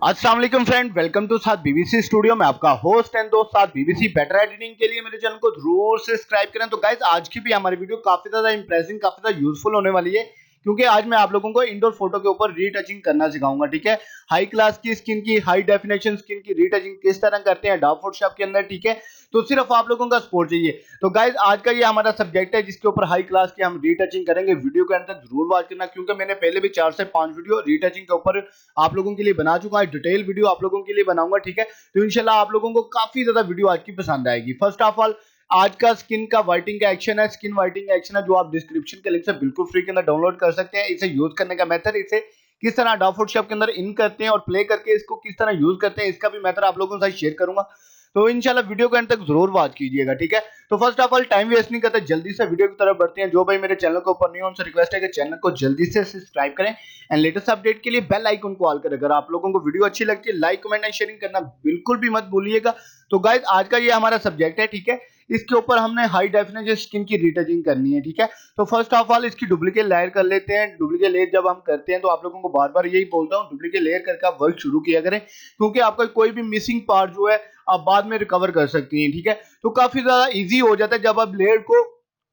अस्सलाम वालेकुम friend, welcome to साथ बीबीसी स्टूडियो में आपका होस्ट एंड दोस्त साथ बीबीसी बेटर एडिटिंग के लिए मेरे चैनल को जरूर से सब्सक्राइब करें। तो गाइस आज की भी हमारी वीडियो काफी ज्यादा इंप्रेसिंग काफी ज्यादा यूजफुल होने वाली है, क्योंकि आज मैं आप लोगों को इंडोर फोटो के ऊपर रीटचिंग करना सिखाऊंगा। ठीक है, हाई क्लास की स्किन की हाई डेफिनेशन स्किन की रीटचिंग किस तरह करते हैं डार्क फोटोशॉप के अंदर। ठीक है, तो सिर्फ आप लोगों का सपोर्ट चाहिए। तो गाइज आज का ये हमारा सब्जेक्ट है जिसके ऊपर हाई क्लास की हम रीटचिंग करेंगे। वीडियो के अंत तक जरूर वॉच करना, क्योंकि मैंने पहले भी 4 से 5 वीडियो रीटचिंग के ऊपर आप लोगों के लिए बना चुका है, डिटेल वीडियो आप लोगों के लिए बनाऊंगा। ठीक है, तो इंशाल्लाह आप लोगों को काफी ज्यादा वीडियो आज की पसंद आएगी। फर्स्ट ऑफ ऑल आज का स्किन का वाइटिंग का एक्शन है, स्किन वाइटिंग का एक्शन है जो आप डिस्क्रिप्शन के लिंक से बिल्कुल फ्री के अंदर डाउनलोड कर सकते हैं। इसे यूज करने का मेथड, इसे किस तरह डॉ फोटोशॉप के अंदर इन करते हैं और प्ले करके इसको किस तरह यूज करते हैं, इसका भी मेथड आप लोगों के साथ शेयर करूंगा। तो इंशाल्लाह वीडियो के एंड तक जरूर वॉच कीजिएगा। ठीक है, तो first of all time waste नहीं करते, जल्दी से वीडियो की तरफ बढ़ते हैं। जो भाई मेरे चैनल के ऊपर नहीं है उनसे रिक्वेस्ट है कि चैनल को जल्दी से सब्सक्राइब करें एंड लेटेस्ट अपडेट के लिए बेल आइकन को ऑल करें। अगर आप लोगों को वीडियो अच्छी लगती है लाइक कमेंट एंड शेयरिंग करना बिल्कुल भी मत भूलिएगा। तो गाइस आज का ये हमारा सब्जेक्ट है। ठीक है, इसके ऊपर हमने हाई डेफिनेशन स्किन की रीटचिंग करनी है। ठीक है, तो फर्स्ट ऑफ ऑल इसकी डुप्लीकेट लेयर कर लेते हैं। डुप्लीकेट लेयर जब हम करते हैं तो आप लोगों को बार बार यही बोलता हूँ, डुप्लीकेट लेयर करके आप वर्क शुरू किया करें, क्योंकि आपका कोई भी मिसिंग पार्ट जो है आप बाद में रिकवर कर सकती हैं। ठीक है, तो काफी ज्यादा इजी हो जाता है जब आप लेयर को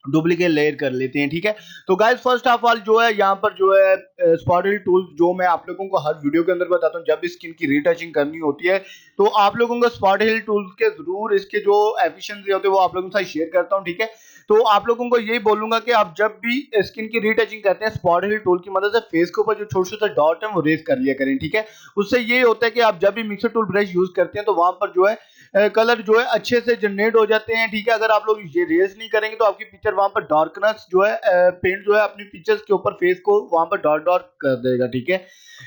डुप्लीकेट लेयर कर लेते हैं। ठीक है, तो गाइस फर्स्ट ऑफ ऑल जो है यहाँ पर जो है स्पॉट हिल टूल जो मैं आप लोगों को हर वीडियो के अंदर बताता हूँ, जब भी स्किन की रीटचिंग करनी होती है तो आप लोगों को स्पॉट हिल टूल के जरूर इसके जो एफिशिएंसी होते हैं वो आप लोगों के साथ शेयर करता हूँ। ठीक है, तो आप लोगों को यही बोलूंगा कि आप जब भी स्किन की रीटचिंग करते हैं स्पॉट हिल टूल की मदद से फेस के ऊपर जो छोटे छोटे डॉट है वो रेज कर लिया करें। ठीक है, उससे ये होता है कि आप जब भी मिक्सर टूल ब्रश यूज करते हैं तो वहां पर जो है कलर जो है अच्छे से जनरेट हो जाते हैं। ठीक है, अगर आप लोग ये रेज नहीं करेंगे तो आपकी पिक्चर वहां पर डार्कनेस जो है पेंट जो है अपनी पिक्चर्स के ऊपर फेस को वहां पर डॉट डॉट कर देगा। ठीक है,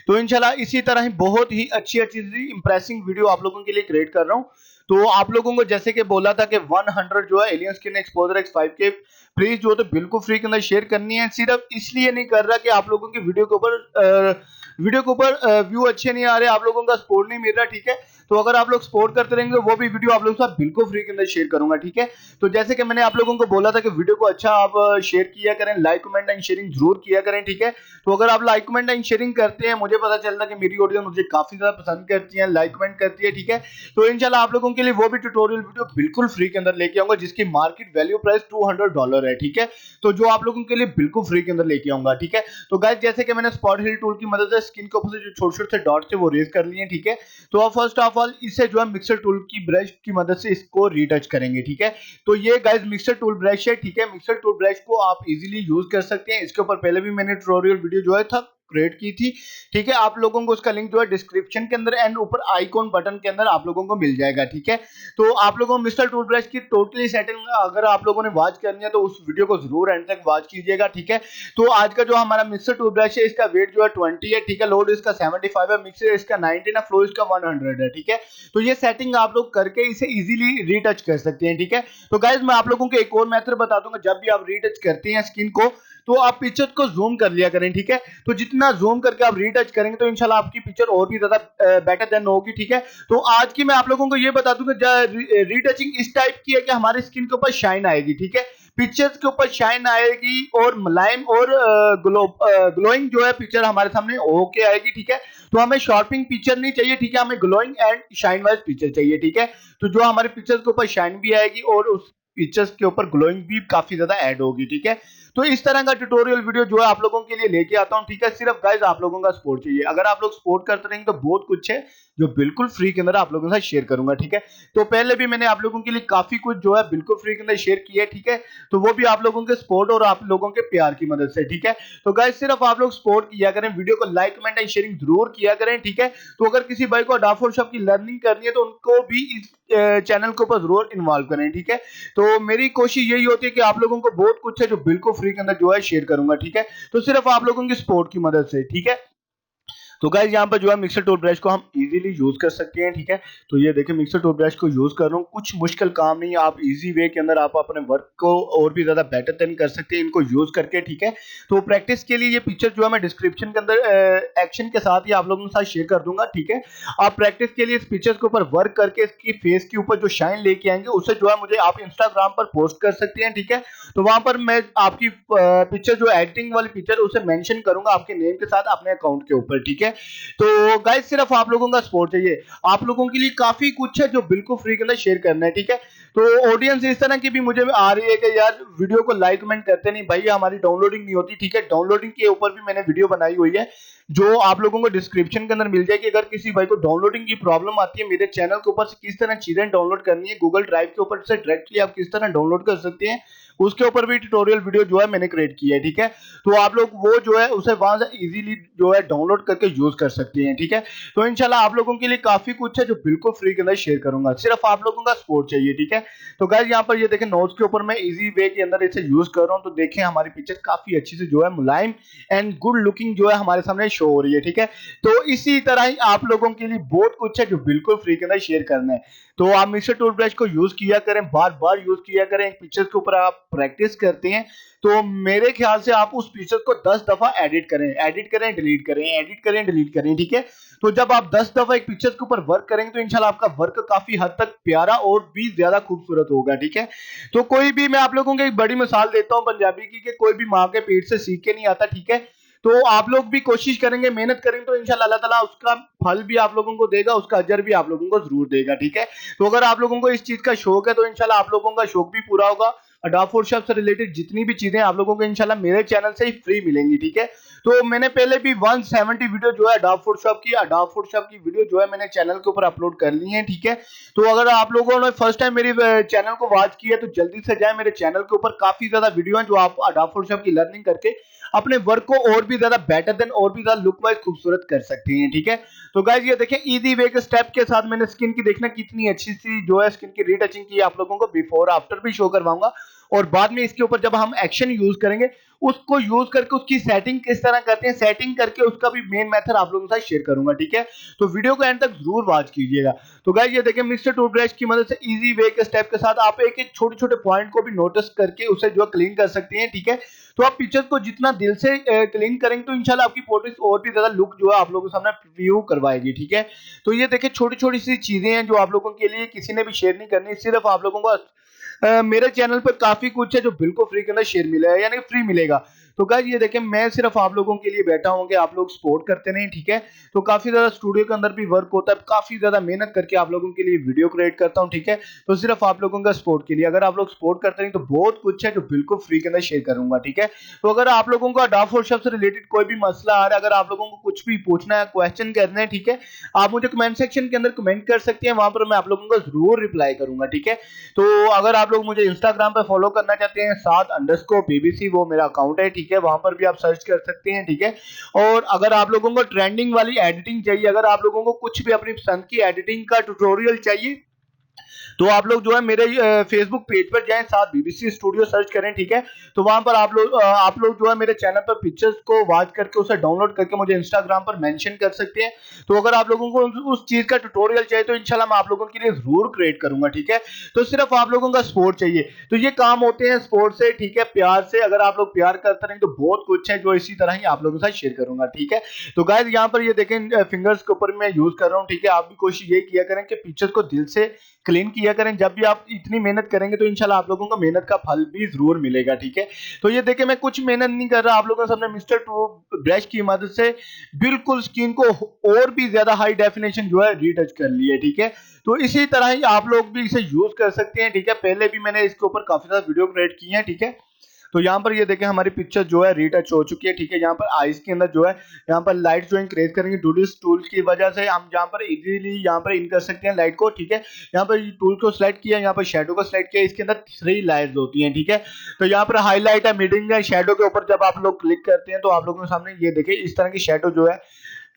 तो इंशाल्लाह इसी तरह ही बहुत ही अच्छी अच्छी इंप्रेसिंग वीडियो आप लोगों के लिए क्रिएट कर रहा हूँ। तो आप लोगों को जैसे कि बोला था कि 100 जो है एलियन स्किन एक्सपोजर X5 के फ्री जो तो बिल्कुल फ्री के अंदर शेयर करनी है। सिर्फ इसलिए नहीं कर रहा कि आप लोगों की वीडियो के ऊपर व्यू अच्छे नहीं आ रहे, आप लोगों का सपोर्ट नहीं मिल रहा। ठीक है, तो अगर आप लोग सपोर्ट करते रहेंगे वो भी वीडियो आप लोगों के साथ बिल्कुल फ्री के अंदर शेयर करूंगा। ठीक है, तो जैसे कि मैंने आप लोगों को बोला था कि वीडियो को अच्छा आप शेयर किया करें, लाइक कमेंट एंड शेयरिंग जरूर किया करें। ठीक है, तो अगर आप लाइक कमेंट एंड शेयरिंग करते हैं मुझे पता चलता है कि मेरी ऑडियंस मुझे काफी ज्यादा पसंद करती है, लाइक कमेंट करती है। ठीक है, तो इंशाल्लाह आप लोगों के लिए वो भी ट्यूटोरियल वीडियो बिल्कुल फ्री के अंदर लेके आऊंगा जिसकी मार्केट वैल्यू प्राइस $200 है। ठीक है, तो जो आप लोगों के लिए बिल्कुल फ्री के अंदर लेके आऊंगा। ठीक है, तो गाइस जैसे कि मैंने स्पॉट हिल टूल की मदद से स्किन के ऊपर से जो छोटे छोटे डॉट थे वो रेज कर लिए। ठीक है, तो अब फर्स्ट ऑफ ऑल इसे जो है मिक्सर टूल की ब्रश की मदद से इसको रीटच करेंगे। ठीक है, तो ये गाइस मिक्सर टूल ब्रश है। ठीक है, मिक्सर टूल ब्रश को आप इजीली यूज कर सकते हैं। इसके ऊपर पहले भी मैंने ट्यूटोरियल वीडियो जो है था क्रिएट की थी। ठीक है, आप लोगों को उसका लिंक जो है डिस्क्रिप्शन के अंदर एंड ऊपर आइकॉन बटन के अंदर आप लोगों को मिल जाएगा। ठीक है, तो आप लोगों को मिस्टर टूल ब्रश की टोटली सेटिंग अगर आप लोगों ने वॉच करनी है तो उस वीडियो को जरूर एंड तक वॉच कीजिएगा। ठीक है, तो आज का जो हमारा मिक्सर टूल ब्रश है इसका वेट जो है 20 है। ठीक है, लोड इसका 75 है, मिक्सर इसका 19 है, फ्लो इसका 100 है। ठीक है, तो ये सेटिंग आप लोग करके इसे इजीली रीटच कर सकते हैं। ठीक है, तो गाइज मैं आप लोगों को एक और मेथड बता दूंगा, जब भी आप रीटच करते हैं स्किन को तो आप पिक्चर को जूम कर लिया करें। ठीक है, तो जितना जूम करके आप रीटच करेंगे तो इंशाल्लाह आपकी पिक्चर और भी ज्यादा बेटर देन होगी। ठीक है, तो आज की मैं आप लोगों को ये बता दूंगा रीटचिंग इस टाइप की है कि हमारी स्किन के ऊपर शाइन आएगी। ठीक है, पिक्चर्स के ऊपर शाइन आएगी और मुलायम और ग्लोइंग जो है पिक्चर हमारे सामने होके आएगी। ठीक है, तो हमें शार्पिंग पिक्चर नहीं चाहिए। ठीक है, हमें glowing and shine wise picture चाहिए। ठीक है, तो जो हमारे पिक्चर्स के ऊपर शाइन भी आएगी और उस पिक्चर्स के ऊपर ग्लोइंग भी काफी ज्यादा ऐड होगी। ठीक है, तो इस तरह का ट्यूटोरियल वीडियो जो है आप लोगों के लिए लेके आता हूं। ठीक है, सिर्फ गाइस आप लोगों का सपोर्ट चाहिए। अगर आप लोग सपोर्ट करते रहेंगे तो बहुत कुछ है जो बिल्कुल फ्री के अंदर आप लोगों के साथ शेयर करूंगा। ठीक है, तो पहले भी मैंने आप लोगों के लिए काफी कुछ जो है बिल्कुल फ्री के अंदर शेयर किया है। ठीक है, तो वो भी आप लोगों के सपोर्ट और आप लोगों के प्यार की मदद से। ठीक है, तो गाइस सिर्फ आप लोग सपोर्ट किया करें, वीडियो को लाइक कमेंट एंड शेयरिंग जरूर किया करें। ठीक है, तो अगर किसी भाई को डार्क फोटोशॉप की लर्निंग करनी है तो उनको भी इस चैनल के ऊपर जरूर इन्वॉल्व करें। ठीक है, तो मेरी कोशिश यही होती है कि आप लोगों को बहुत कुछ है जो बिल्कुल फ्री के अंदर जो है शेयर करूंगा। ठीक है, तो सिर्फ आप लोगों की सपोर्ट की मदद से। ठीक है, तो गाइस यहाँ पर जो है मिक्सर टूल ब्रश को हम इजीली यूज कर सकते हैं। ठीक है, तो ये देखिए मिक्सर टूल ब्रश को यूज कर रहा हूँ, कुछ मुश्किल काम नहीं है, आप इजी वे के अंदर आप अपने वर्क को और भी ज्यादा बेटर देन कर सकते हैं इनको यूज करके। ठीक है, तो प्रैक्टिस के लिए ये पिक्चर जो है मैं डिस्क्रिप्शन के अंदर एक्शन के साथ ही आप लोगों के साथ शेयर कर दूंगा। ठीक है, आप प्रैक्टिस के लिए इस पिक्चर के ऊपर वर्क करके इसकी फेस के ऊपर जो शाइन लेके आएंगे उसे जो है मुझे आप इंस्टाग्राम पर पोस्ट कर सकते हैं। ठीक है, तो वहां पर मैं आपकी पिक्चर जो एडिटिंग वाली पिक्चर उसे मेंशन करूंगा आपके नेम के साथ अपने अकाउंट के ऊपर। ठीक है, तो गाइस सिर्फ आप लोगों का सपोर्ट चाहिए, आप लोगों के लिए काफी कुछ है जो बिल्कुल फ्री के अंदर शेयर करना है, ठीक है। तो ऑडियंस इस तरह की भी मुझे आ रही है कि यार वीडियो को लाइक कमेंट करते नहीं भाई, हमारी डाउनलोडिंग नहीं होती, ठीक है। डाउनलोडिंग के ऊपर भी मैंने वीडियो बनाई हुई है जो आप लोगों को डिस्क्रिप्शन के अंदर मिल जाएगी। अगर किसी भाई को डाउनलोडिंग की प्रॉब्लम आती है, मेरे चैनल के ऊपर से किस तरह चीजें डाउनलोड करनी है, गूगल ड्राइव के ऊपर से डायरेक्टली आप किस तरह डाउनलोड कर सकते हैं, उसके ऊपर भी ट्यूटोरियल वीडियो जो है मैंने क्रिएट की है, ठीक है। तो आप लोग वो जो है उसे वहां से इजीली जो है डाउनलोड करके यूज कर सकते हैं, ठीक है। तो इंशाल्लाह आप लोगों के लिए काफी कुछ है जो बिल्कुल फ्री के अंदर शेयर करूंगा, सिर्फ आप लोगों का सपोर्ट चाहिए, ठीक है। तो गाइस यहाँ पर ये देखें नोट्स के ऊपर मैं इजी वे के अंदर इसे यूज कर रहा हूँ, तो देखें हमारी पिक्चर काफी अच्छी से जो है मुलायम एंड गुड लुकिंग जो है हमारे सामने शो हो रही है, ठीक है। तो इसी तरह ही आप लोगों के लिए बहुत कुछ है जो बिल्कुल फ्री के अंदर शेयर करना है। तो आप मिस्टर टूल ब्रश को यूज किया करें, बार बार यूज किया करें। एक पिक्चर के ऊपर आप प्रैक्टिस करते हैं तो मेरे ख्याल से आप उस पिक्चर को 10 दफा एडिट करें डिलीट करें, एडिट करें डिलीट करें, ठीक है। तो जब आप 10 दफा एक पिक्चर के ऊपर वर्क करेंगे तो इंशाल्लाह आपका वर्क काफी हद तक प्यारा और भी ज्यादा खूबसूरत होगा, ठीक है। तो कोई भी मैं आप लोगों को एक बड़ी मिसाल देता हूं पंजाबी की, कि कोई भी माँ के पेट से सीख के नहीं आता, ठीक है। तो आप लोग भी कोशिश करेंगे, मेहनत करेंगे तो इंशाल्लाह अल्लाह ताला उसका फल भी आप लोगों को देगा, उसका अजर भी आप लोगों को जरूर देगा, ठीक है। तो अगर आप लोगों को इस चीज का शौक है तो इंशाल्लाह आप लोगों का शौक भी पूरा होगा। अडोब फोटोशॉप से रिलेटेड जितनी भी चीजें आप लोगों को इंशाल्लाह मेरे चैनल से ही फ्री मिलेंगी, ठीक है। तो मैंने पहले भी 170 वीडियो जो है अडोब फोटोशॉप की वीडियो जो है मैंने चैनल के ऊपर अपलोड कर ली है, ठीक है। तो अगर आप लोगों ने फर्स्ट टाइम मेरी चैनल को वॉच किया तो जल्दी से जाए, मेरे चैनल के ऊपर काफी ज्यादा वीडियो है जो आप अडोब फोटोशॉप की लर्निंग करके अपने वर्क को और भी ज्यादा बेटर देन और भी ज्यादा लुक वाइज खूबसूरत कर सकते हैं, ठीक है। तो गाइस ये देखें इजी वे के स्टेप के साथ मैंने स्किन की देखना कितनी अच्छी सी जो है स्किन की रीटचिंग की, आप लोगों को बिफोर आफ्टर भी शो करवाऊंगा। और बाद में इसके ऊपर जब हम एक्शन यूज करेंगे उसको यूज करके उसकी सेटिंग किस तरह करते हैं, सेटिंग करके उसका भी मेन मेथड आप लोगों के साथ शेयर करूंगा, ठीक है। तो वीडियो को एंड तक जरूर वॉच कीजिएगा। तो गाइस ये देखें मिस्टर टूल ब्रश की मदद से इजी वे के स्टेप के साथ आप एक एक छोटे छोटे पॉइंट को भी नोटिस करके उसे जो क्लीन कर सकते हैं, ठीक है। तो आप पिक्चर्स को जितना दिल से क्लीन करेंगे तो इंशाल्लाह आपकी फोटोज और भी ज्यादा लुक जो है आप लोगों के सामने व्यू करवाएगी, ठीक है। तो ये देखिए छोटी छोटी सी चीजें हैं जो आप लोगों के लिए किसी ने भी शेयर नहीं करनी, सिर्फ आप लोगों को मेरे चैनल पर काफी कुछ है जो बिल्कुल फ्री के अंदर शेयर मिला है, यानी फ्री मिलेगा। तो गाइस ये देखें मैं सिर्फ आप लोगों के लिए बैठा हूं कि आप लोग सपोर्ट करते नहीं, ठीक है। तो काफी ज्यादा स्टूडियो के अंदर भी वर्क होता है, काफी ज्यादा मेहनत करके आप लोगों के लिए वीडियो क्रिएट करता हूं, ठीक है। तो सिर्फ आप लोगों का सपोर्ट के लिए, अगर आप लोग सपोर्ट करते नहीं तो बहुत कुछ है जो बिल्कुल फ्री के अंदर शेयर करूंगा, ठीक है। तो अगर आप लोगों को अडोब फोटोशॉप से रिलेटेड कोई भी मसला आ रहा है, अगर आप लोगों को कुछ भी पूछना है, क्वेश्चन करना है, ठीक है, आप मुझे कमेंट सेक्शन के अंदर कमेंट कर सकते हैं, वहां पर मैं आप लोगों को जरूर रिप्लाई करूंगा, ठीक है। तो अगर आप लोग मुझे इंस्टाग्राम पे फॉलो करना चाहते हैं _BBC वो मेरा अकाउंट है, ठीक है, वहां पर भी आप सर्च कर सकते हैं, ठीक है। और अगर आप लोगों को ट्रेंडिंग वाली एडिटिंग चाहिए, अगर आप लोगों को कुछ भी अपनी पसंद की एडिटिंग का ट्यूटोरियल चाहिए तो आप लोग जो है मेरे फेसबुक पेज पर जाएं, साथ बीबीसी स्टूडियो सर्च करें, ठीक है। तो वहां पर आप लोग जो है मेरे चैनल पर पिक्चर्स को वॉच करके उसे डाउनलोड करके मुझे इंस्टाग्राम पर मेंशन कर सकते हैं। तो अगर आप लोगों को उस चीज का ट्यूटोरियल चाहिए तो इंशाल्लाह मैं आप लोगों के लिए जरूर क्रिएट करूंगा, ठीक है। तो सिर्फ आप लोगों का सपोर्ट चाहिए, तो ये काम होते हैं सपोर्ट से, ठीक है, प्यार से। अगर आप लोग प्यार करते रहेंगे तो बहुत कुछ है जो इसी तरह ही आप लोगों के साथ शेयर करूंगा, ठीक है। तो गाइस यहाँ पर ये देखें फिंगर्स के ऊपर मैं यूज कर रहा हूँ, ठीक है। आप भी कोशिश ये किया करें कि पिक्चर्स को दिल से क्लीन किया करें, जब भी आप इतनी मेहनत करेंगे तो इंशाल्लाह आप लोगों को मेहनत का फल भी जरूर मिलेगा, ठीक है। तो ये देखिए मैं कुछ मेहनत नहीं कर रहा, आप लोगों के सामने मिस्टर टूल ब्रश की मदद से बिल्कुल स्किन को और भी ज्यादा हाई डेफिनेशन जो है रीटच कर ली है, ठीक है। तो इसी तरह ही आप लोग भी इसे यूज कर सकते हैं, ठीक है। पहले भी मैंने इसके ऊपर काफी ज्यादा वीडियो क्रिएट की है, ठीक है। तो यहाँ पर ये देखें हमारी पिक्चर जो है रीटच हो चुकी है, ठीक है। यहाँ पर आईज के अंदर जो है यहाँ पर लाइट जो इंक्रीज करेंगे टूलिस्ट टूल की वजह से हम यहाँ पर इजीली यहाँ पर इन कर सकते हैं लाइट को, ठीक है। यहाँ पर टूल को सिलेक्ट किया, यहाँ पर शेडो को सिलेक्ट किया, इसके अंदर 3 लाइट्स होती हैं, ठीक है। तो यहाँ पर हाईलाइट है, मिडिंग है, शेडो के ऊपर जब आप लोग क्लिक करते हैं तो आप लोगों के सामने ये देखिए इस तरह की शेडो जो है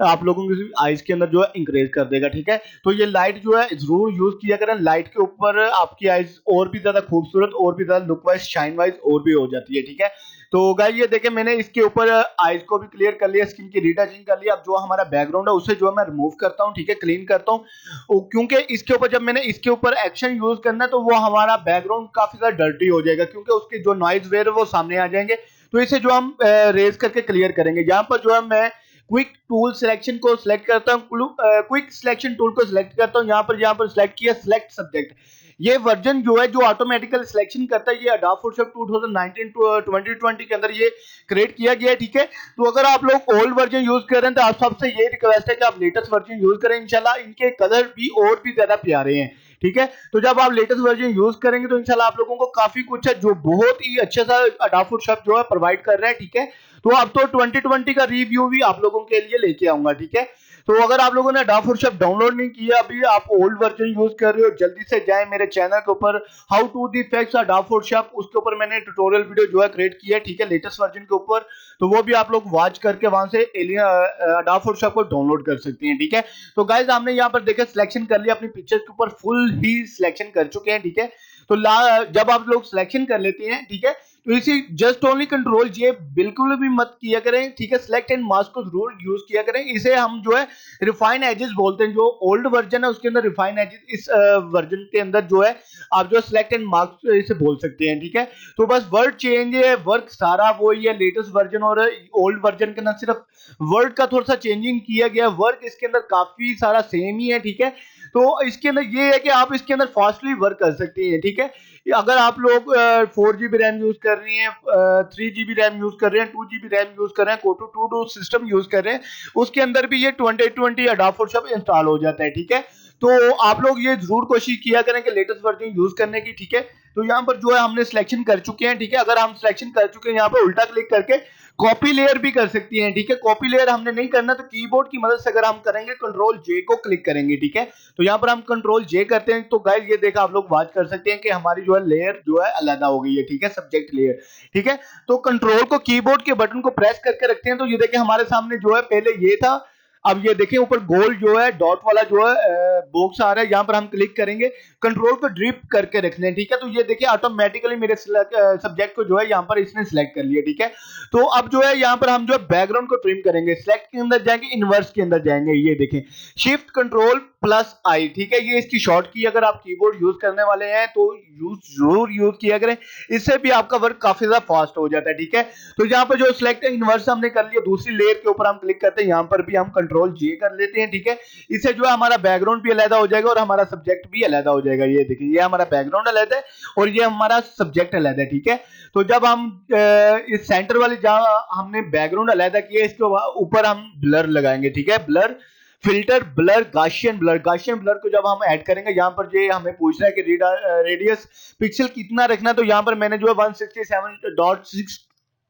आप लोगों की आईज के अंदर जो है इंक्रीज कर देगा, ठीक है। तो ये लाइट जो है जरूर यूज किया करें, लाइट के ऊपर आपकी आईज और भी ज्यादा खूबसूरत और भी ज्यादा लुक वाइज शाइन वाइज और भी हो जाती है, ठीक है। तो गाइस ये देखें मैंने इसके ऊपर आईज को भी क्लियर कर लिया, स्किन की रीटचिंग कर लिया। अब जो हमारा बैकग्राउंड है उसे जो है मैं रिमूव करता हूं, ठीक है, क्लीन करता हूं, क्योंकि इसके ऊपर जब मैंने इसके ऊपर एक्शन यूज करना है तो वो हमारा बैकग्राउंड काफी ज्यादा डर्टी हो जाएगा, क्योंकि उसके जो नॉइज वेयर है वो सामने आ जाएंगे। तो इसे जो हम रेज करके क्लियर करेंगे, यहाँ पर जो है मैं क्विक टूल सिलेक्शन को सिलेक्ट करता हूं, क्विक सिलेक्शन टूल को सिलेक्ट करता हूं, यहाँ पर सिलेक्ट किया सिलेक्ट सब्जेक्ट। ये वर्जन जो है जो ऑटोमेटिकल सिलेक्शन करता है, ये Adobe Photoshop 2019 2020 के अंदर ये क्रिएट किया गया है, ठीक है। तो अगर आप लोग ओल्ड वर्जन यूज कर रहे हैं तो आप सबसे ये रिक्वेस्ट है कि आप लेटेस्ट वर्जन यूज करें, इंशाल्लाह इनके कलर भी और भी ज्यादा प्यारे हैं, ठीक है। तो जब आप लेटेस्ट वर्जन यूज करेंगे तो इंशाल्लाह आप लोगों को काफी कुछ है जो बहुत ही अच्छा सा Adobe Photoshop जो है प्रोवाइड कर रहा है, ठीक है। तो अब तो 2020 का रिव्यू भी आप लोगों के लिए लेके आऊंगा, ठीक है। तो अगर आप लोगों ने Adobe Photoshop डाउनलोड नहीं किया अभी, आप ओल्ड वर्जन यूज कर रहे हो, जल्दी से जाएं मेरे चैनल के ऊपर how to the fix Adobe Photoshop, उसके ऊपर मैंने ट्यूटोरियल वीडियो जो है क्रिएट किया है, ठीक है, लेटेस्ट वर्जन के ऊपर। तो वो भी आप लोग वॉच करके वहां से Adobe Photoshop को डाउनलोड कर सकते हैं, ठीक है। तो गाइज हमने यहाँ पर देखा सिलेक्शन कर लिया अपनी पिक्चर्स के ऊपर, फुल ही सिलेक्शन कर चुके हैं, ठीक है। तो जब आप लोग सिलेक्शन कर लेते हैं, ठीक है, तो इसी जस्ट ओनली कंट्रोल जे बिल्कुल भी मत किया करें, ठीक है। सिलेक्ट एंड मास्क को जरूर यूज किया करें, इसे हम जो है रिफाइन एजेस बोलते हैं। जो ओल्ड वर्जन है उसके अंदर रिफाइन एजेस, इस वर्जन के अंदर जो है आप जो सिलेक्ट एंड मास्क इसे बोल सकते हैं, ठीक है। तो बस वर्ड चेंज है, वर्क सारा वही है, लेटेस्ट वर्जन और ओल्ड वर्जन के अंदर सिर्फ वर्ड का थोड़ा सा चेंजिंग किया गया, वर्क इसके अंदर काफी सारा सेम ही है, ठीक है। तो इसके अंदर ये है कि आप इसके अंदर फास्टली वर्क कर सकते हैं, ठीक है। अगर आप लोग 4 GB रैम यूज कर रही हैं, 3 GB रैम यूज कर रहे हैं, 2 GB रैम यूज कर रहे हैं, कोटू टू सिस्टम यूज कर रहे हैं, उसके अंदर भी ये 2020 Adobe Photoshop इंस्टॉल हो जाता है, ठीक है। तो आप लोग ये जरूर कोशिश किया करें कि लेटेस्ट वर्जन यूज करने की, ठीक है। तो यहाँ पर जो है हमने सिलेक्शन कर चुके हैं, ठीक है। अगर हम सिलेक्शन कर चुके हैं, यहाँ पर उल्टा क्लिक करके कॉपी लेयर भी कर सकती हैं, ठीक है। कॉपी लेयर हमने नहीं करना तो कीबोर्ड की मदद से अगर हम करेंगे कंट्रोल जे को क्लिक करेंगे, ठीक है। तो यहाँ पर हम कंट्रोल जे करते हैं तो गाइस ये देखा आप लोग वॉच कर सकते हैं कि हमारी जो है लेयर जो है अलग हो गई है, ठीक है, सब्जेक्ट लेयर, ठीक है। तो कंट्रोल को कीबोर्ड के बटन को प्रेस करके रखते हैं तो ये देखें हमारे सामने जो है पहले ये था, अब ये देखें ऊपर गोल जो है डॉट वाला जो है बॉक्स आ रहा है, यहाँ पर हम क्लिक करेंगे, कंट्रोल को ड्रिप करके रखने, ठीक है। तो ये देखिए ऑटोमेटिकली मेरे सब्जेक्ट को जो है यहाँ पर इसने सिलेक्ट कर लिया, ठीक है। तो अब जो है यहाँ पर हम जो है बैकग्राउंड को ट्रिम करेंगे, सिलेक्ट के अंदर जाएंगे, इनवर्स के अंदर जाएंगे, ये देखें शिफ्ट कंट्रोल प्लस आई, ठीक है। ये इसकी शॉर्ट की अगर आप कीबोर्ड यूज करने वाले हैं तो जरूर यूज किया करें, इससे भी आपका वर्क काफी ज्यादा फास्ट हो जाता है, ठीक है। तो यहाँ पर जो सिलेक्ट इनवर्स हमने कर लिया, दूसरी लेयर के ऊपर हम क्लिक करते हैं, यहाँ पर भी हम कंट्रोल जे कर लेते हैं, ठीक है। इससे जो है हमारा बैकग्राउंड भी अलग हो जाएगा और हमारा सब्जेक्ट भी अलग हो जाएगा, ये देखिए ये हमारा बैकग्राउंड अलग है और ये हमारा सब्जेक्ट अलग है, ठीक है। तो जब हम इस सेंटर वाली जहां हमने बैकग्राउंड अलग किया, इसके ऊपर हम ब्लर लगाएंगे, ठीक है। Blur filter blur Gaussian blur, Gaussian blur को जब हम ऐड करेंगे, यहाँ पर जो हमें पूछ रहा है कि रेडियस पिक्सल कितना रखना, तो यहाँ पर मैंने जो है 167.6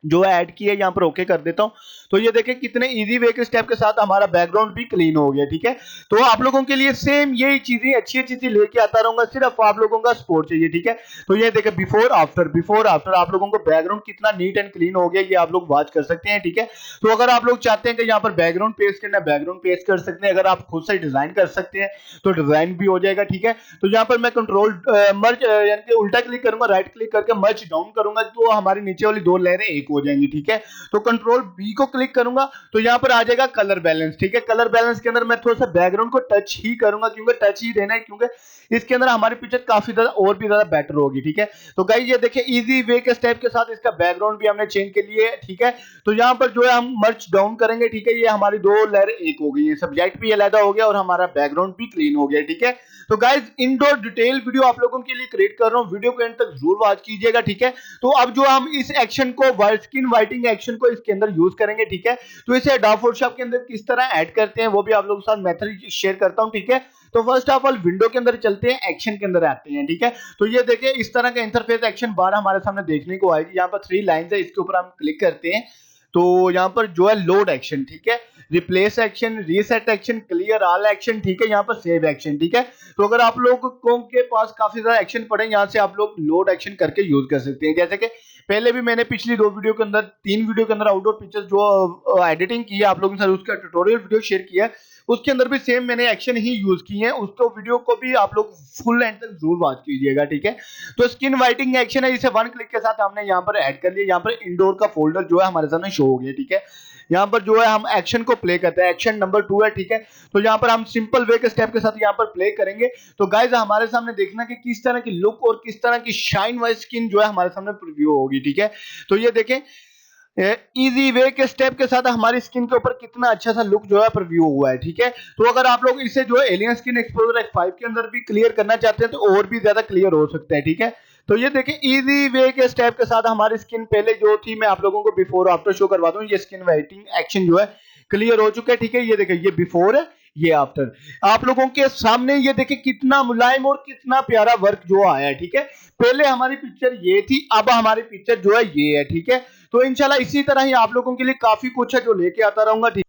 जो है ऐड किया, यहाँ पर ओके कर देता हूं। तो ये देखें कितने इजी वे के स्टेप के साथ हमारा बैकग्राउंड भी क्लीन हो गया, ठीक है। तो आप लोगों के लिए सेम यही चीजें अच्छी अच्छी चीजें लेके आता रहूंगा, सिर्फ आप लोगों का सपोर्ट चाहिए, ठीक है। तो ये देखें बिफोर आफ्टर आप लोगों को बैकग्राउंड कितना नीट एंड क्लीन हो गया, ये आप लोग वॉच कर सकते हैं, ठीक है। तो अगर आप लोग चाहते हैं कि यहाँ पर बैकग्राउंड पेस्ट करना, बैकग्राउंड पेस्ट कर सकते हैं, अगर आप खुद से डिजाइन कर सकते हैं तो डिजाइन भी हो जाएगा, ठीक है। तो यहाँ पर मैं कंट्रोल मर्ज यानी कि उल्टा क्लिक करूंगा, राइट क्लिक करके मर्ज डाउन करूंगा तो हमारी नीचे वाली दो लेयरें एक हो जाएंगी, ठीक है। तो कंट्रोल बी को क्लिक करूंगा तो यहाँ पर आ जाएगा कलर बैलेंस, ठीक है। कलर बैलेंस के अंदर मैं थोड़ा सा बैकग्राउंड को टच ही करूंगा, क्योंकि टच ही देना है, क्योंकि इसके अंदर हमारी पिक्चर काफी ज्यादा और भी ज्यादा बेटर होगी, ठीक है। तो गाइस ये देखिए इजी वे के स्टेप के साथ इसका बैकग्राउंड भी हमने चेंज के लिए, ठीक है। तो यहाँ पर जो है हम मर्ज डाउन करेंगे, ठीक है, ये हमारी दो लेयर एक हो गई है, सब्जेक्ट भी अलग हो गया और हमारा बैकग्राउंड भी क्लीन हो गया, ठीक है। तो गाइस इनडोर डिटेल वीडियो आप लोगों के लिए क्रिएट कर रहा हूं, वीडियो को एंड तक जरूर वॉच कीजिएगा, ठीक है। तो अब जो हम इस एक्शन को स्किन वाइटिंग एक्शन को इसके अंदर यूज करेंगे, ठीक है। तो इसे Adobe Photoshop के अंदर किस तरह ऐड करते हैं वो भी आप लोगों के साथ मेथड शेयर करता हूं, ठीक है। तो फर्स्ट ऑफ ऑल विंडो के अंदर चलते हैं, एक्शन के अंदर आते हैं, ठीक है। तो ये देखिए इस तरह का इंटरफेस एक्शन बार हमारे सामने देखने को आएगी, यहाँ पर 3 लाइंस है, इसके ऊपर हम क्लिक करते हैं तो यहाँ पर जो है लोड एक्शन, ठीक है, replace action, reset action, clear all action, ठीक है, यहाँ पर सेव एक्शन, ठीक है। तो अगर आप लोगों के पास काफी ज्यादा एक्शन पड़े, यहाँ से आप लोग लोड एक्शन करके यूज कर सकते हैं। जैसे कि पहले भी मैंने पिछली 2 वीडियो के अंदर 3 वीडियो के अंदर आउटडोर पिक्चर्स जो एडिटिंग की है आप लोगों के साथ, उसका ट्यूटोरियल वीडियो शेयर किया है, उसके अंदर भी सेम मैंने एक्शन ही यूज किए हैं, उसको वीडियो को भी आप लोग फुल एंड तक जरूर वॉच कीजिएगा, ठीक है। तो स्किन वाइटिंग एक्शन है, इसे 1 क्लिक के साथ हमने यहाँ पर ऐड कर लिया, यहाँ पर इंडोर का फोल्डर जो है हमारे सामने शो हो गया, ठीक है। यहाँ पर जो है हम एक्शन को प्ले करते हैं, एक्शन नंबर 2 है, ठीक है। तो यहाँ पर हम सिंपल वे के स्टेप के साथ यहाँ पर प्ले करेंगे। तो गाइज हमारे सामने देखना कि किस तरह की लुक और किस तरह की शाइन वाइज स्किन जो है हमारे सामने प्रीव्यू होगी, ठीक है। तो ये देखें इजी वे के स्टेप के साथ हमारी स्किन के ऊपर कितना अच्छा सा लुक जो है प्रीव्यू हुआ है। ठीक है, तो अगर आप लोग इसे जो है एलियन स्किन एक्सप्लोरर X5 के अंदर भी क्लियर करना चाहते हैं तो और भी ज्यादा क्लियर हो सकते हैं। ठीक है, तो ये देखिए इजी वे के स्टेप के साथ हमारी स्किन पहले जो थी, मैं आप लोगों को बिफोर आफ्टर शो करवा दूं। ये स्किन वाइटनिंग एक्शन जो है क्लियर हो चुका है। ठीक है, ये देखिए ये बिफोर है, ये आफ्टर आप लोगों के सामने। ये देखिए कितना मुलायम और कितना प्यारा वर्क जो आया है। ठीक है, पहले हमारी पिक्चर ये थी, अब हमारी पिक्चर जो है ये है। ठीक है, तो इंशाल्लाह इसी तरह ही आप लोगों के लिए काफी कुछ है जो लेके आता रहूंगा। ठीक,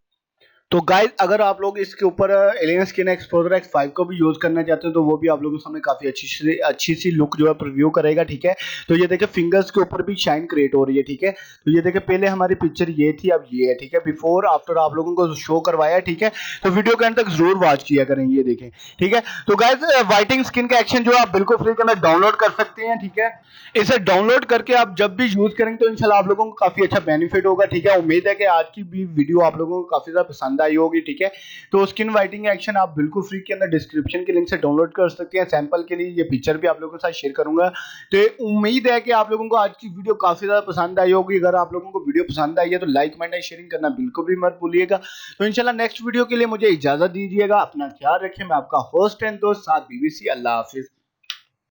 तो गाइस अगर आप लोग इसके ऊपर एलियन स्किन एक्सप्लोरर X5 को भी यूज करना चाहते हैं तो वो भी आप लोगों के सामने काफी अच्छी सी लुक जो है प्रीव्यू करेगा। ठीक है, तो ये देखिए फिंगर्स के ऊपर भी शाइन क्रिएट हो रही है। ठीक है, तो ये देखिए पहले हमारी पिक्चर ये थी, अब ये है। ठीक है, बिफोर आफ्टर आप लोगों को शो करवाया है। ठीक है, तो वीडियो के अंत तक जरूर वॉच किया करें। ये देखें, ठीक है, तो गाइस वाइटिंग स्किन का एक्शन जो आप बिल्कुल फ्री के अंदर डाउनलोड कर सकते हैं। ठीक है, इसे डाउनलोड करके आप जब भी यूज करेंगे तो इंशाल्लाह आप लोगों को काफी अच्छा बेनिफिट होगा। ठीक है, उम्मीद है कि आज की भी वीडियो आप लोगों को काफी ज्यादा पसंद आई होगी। ठीक है, तो स्किन वाइटिंग एक्शन आप बिल्कुल फ्री के अंदर डिस्क्रिप्शन के लिंक से डाउनलोड कर सकते हैं। सैंपल के लिए ये पिक्चर भी आप लोगों के साथ शेयर करूंगा। तो उम्मीद है कि आप लोगों को आज की वीडियो काफी ज्यादा पसंद आई होगी। अगर आप लोगों को वीडियो पसंद आई है तो लाइक कमेंट एंड शेयरिंग करना बिल्कुल भी मत भूलिएगा। तो इंशाल्लाह नेक्स्ट वीडियो के लिए मुझे इजाजत दीजिएगा। अपना ख्याल रखें। मैं आपका होस्ट एंड दोस्त साद बीबीसी। अल्लाह हाफिज।